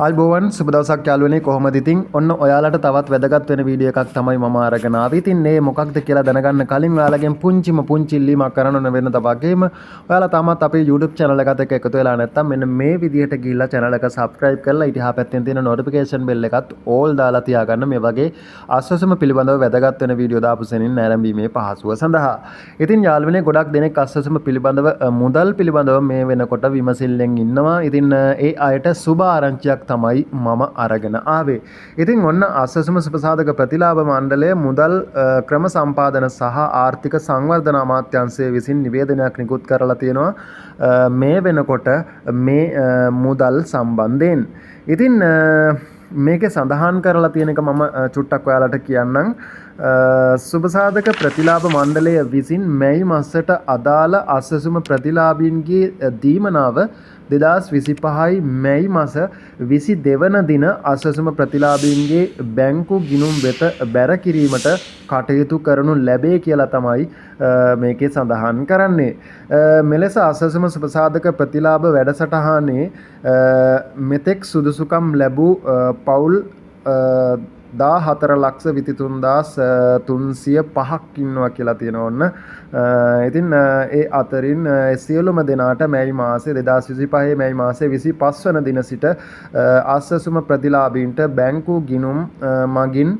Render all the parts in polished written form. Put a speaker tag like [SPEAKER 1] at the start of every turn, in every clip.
[SPEAKER 1] අල්බෝවන් සුබ දවසක් යාළුවනේ කොහොමද ඉතින් ඔන්න ඔයාලට තවත් වැදගත් වෙන වීඩියෝ එකක් තමයි මම අරගෙන ආවේ. ඉතින් මේ මොකක්ද කියලා දැනගන්න කලින් ඔයාලගෙන් පුංචි ඉල්ලීමක් කරන්න වෙන තවගේම ඔයාලා තාමත් අපේ YouTube channel එකත් එක්ක එකතු වෙලා නැත්නම් මෙන්න මේ විදිහට ගිහිල්ලා channel එක subscribe කරලා ඊට එහා පැත්තෙන් තියෙන notification bell එකත් all දාලා තියාගන්න මේ වගේ ආස්වාසම පිළිබඳව වැදගත් වෙන වීඩියෝ දාපු සෙනින් නැරඹීමේ පහසුව සඳහා. ඉතින් යාළුවනේ ගොඩක් දෙනෙක් ආස්වාසම පිළිබඳව මුදල් පිළිබඳව මේ වෙනකොට විමසිල්ලෙන් ඉන්නවා. ඉතින් ඒ අයට සුබ ආරංචියක් තමයි මම අරගෙන ආවේ. ඉතින් ඔන්න අස්වැසුම සුපසාධක ප්‍රතිලාභ මණ්ඩලය මුදල් ක්‍රම සම්පාදන සහ ආර්ථික සංවර්ධන අමාත්‍යාංශය විසින් නිවේදනයක් නිකුත් කරලා තියෙනවා මේ වෙනකොට මේ මුදල් සම්බන්ධයෙන්. ඉතින් මේකේ සඳහන් කරලා තියෙන එක මම චුට්ටක් ඔයාලට කියන්නම්. සුබසාධක ප්‍රතිලාභ මණ්ඩලය විසින් මැයි මාසයට අදාළ අස්වැසුම ප්‍රතිලාභීන්ගේ දීමනාව 2025 මැයි මාස 22 වන දින අස්වැසුම ප්‍රතිලාභීන්ගේ බැංකු ගිණුම් වෙත බැර කිරීමට කටයුතු කරනු ලැබේ කියලා තමයි මේකේ සඳහන් කරන්නේ. මෙලෙස අස්වැසුම සුබසාධක ප්‍රතිලාභ වැඩසටහනේ මෙතෙක් සුදුසුකම් ලැබූ පවුල් 14,23,305ක් ඉන්නවා කියලා තියෙනවා ඔන්න. ඉතින් ඒ අතරින් සියලුම දෙනාට මැයි මාසේ 2025 මැයි මාසේ 25 වන දින සිට ආස්වැසුම ප්‍රතිලාභීන්ට බැංකු ගිණුම් මගින්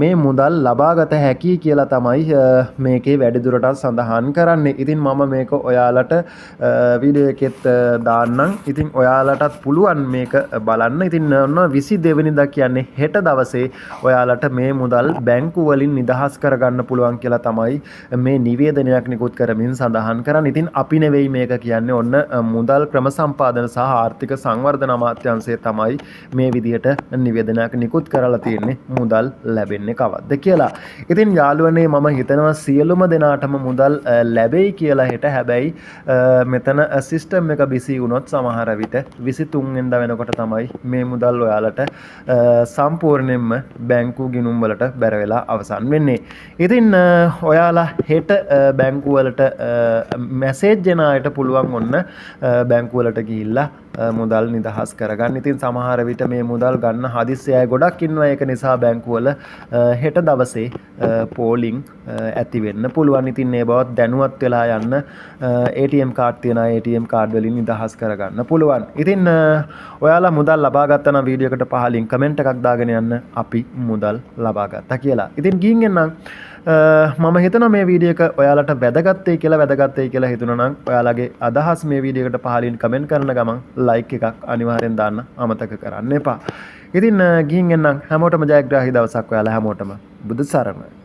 [SPEAKER 1] මේ මුදල් ලබාගත හැකි කියලා තමයි මේකේ වැඩිදුරටත් සඳහන් කරන්නේ. ඉතින් මම මේක ඔයාලට වීඩියෝ එකෙත් දාන්නම්. ඉතින් ඔයාලටත් පුළුවන් මේක බලන්න. ඉතින් ඔන්න 22 වෙනිදා කියන්නේ හෙට දවසේ ඔයාලට මේ මුදල් බැංකු වලින් නිදහස් කරගන්න පුළුවන් කියලා තමයි මේ නිවේදනයක් නිකුත් කරමින් සඳහන් කරන්නේ. ඉතින් අපි නෙවෙයි මේක කියන්නේ ඔන්න මුදල් ක්‍රම සම්පාදන සහ ආර්ථික සංවර්ධන අමාත්‍යාංශය තමයි මේ විදිහට නිවේදනයක් නිකුත් කරලා තියෙන්නේ මුදල් ලැබෙන්නේ කවද්ද කියලා. ඉතින් යාළුවනේ මම හිතනවා සියලුම දෙනාටම මුදල් ලැබෙයි කියලා හෙට. හැබැයි මෙතන සිස්ටම් එක බිසි වුණොත් සමහර විට 23 වෙනිදා වෙනකොට තමයි මේ මුදල් ඔයාලට සම්පූර්ණයෙන්ම බැංකු ගිණුම් වලට බැර වෙලා අවසන් වෙන්නේ. ඉතින් ඔයාලා හෙට බැංකු වලට මැසේජ් එන අයට පුළුවන් ඔන්න බැංකු වලට ගිහිල්ලා මුදල් නිදහස් කරගන්න. ඉතින් සමහර විට මේ මුදල් ගන්න හදිස්සි අය ගොඩක් ඉන්නවා. ඒක නිසා බැංකු වල හෙට දවසේ පෝලිං ඇති වෙන්න පුළුවන්. ඉතින් මේ බවත් දැනුවත් වෙලා යන්න. ATM කාඩ් තියන අය ATM කාඩ් වලින් නිදහස් කරගන්න පුළුවන්. ඉතින් ඔයාලා මුදල් ලබා ගත්තා නම් වීඩියෝ එකට පහලින් කමෙන්ට් එකක් දාගෙන යන්න අපි මුදල් ලබා ගත්තා කියලා. ඉතින් ගිහින් එන්නම්. මම හිතනවා මේ වීඩියෝ එක ඔයාලට වැදගත්යි කියලා හිතුණා නම් ඔයාලගේ අදහස් මේ වීඩියෝ එකට පහලින් කමෙන්ට් කරන ගමන් ලයික් එකක් අනිවාර්යෙන් දාන්න අමතක කරන්න එපා. ඉතින් ගිහින් එන්නම්. හැමෝටම ජයග්‍රාහී දවසක් ඔයාලා හැමෝටම. බුදු සරණයි.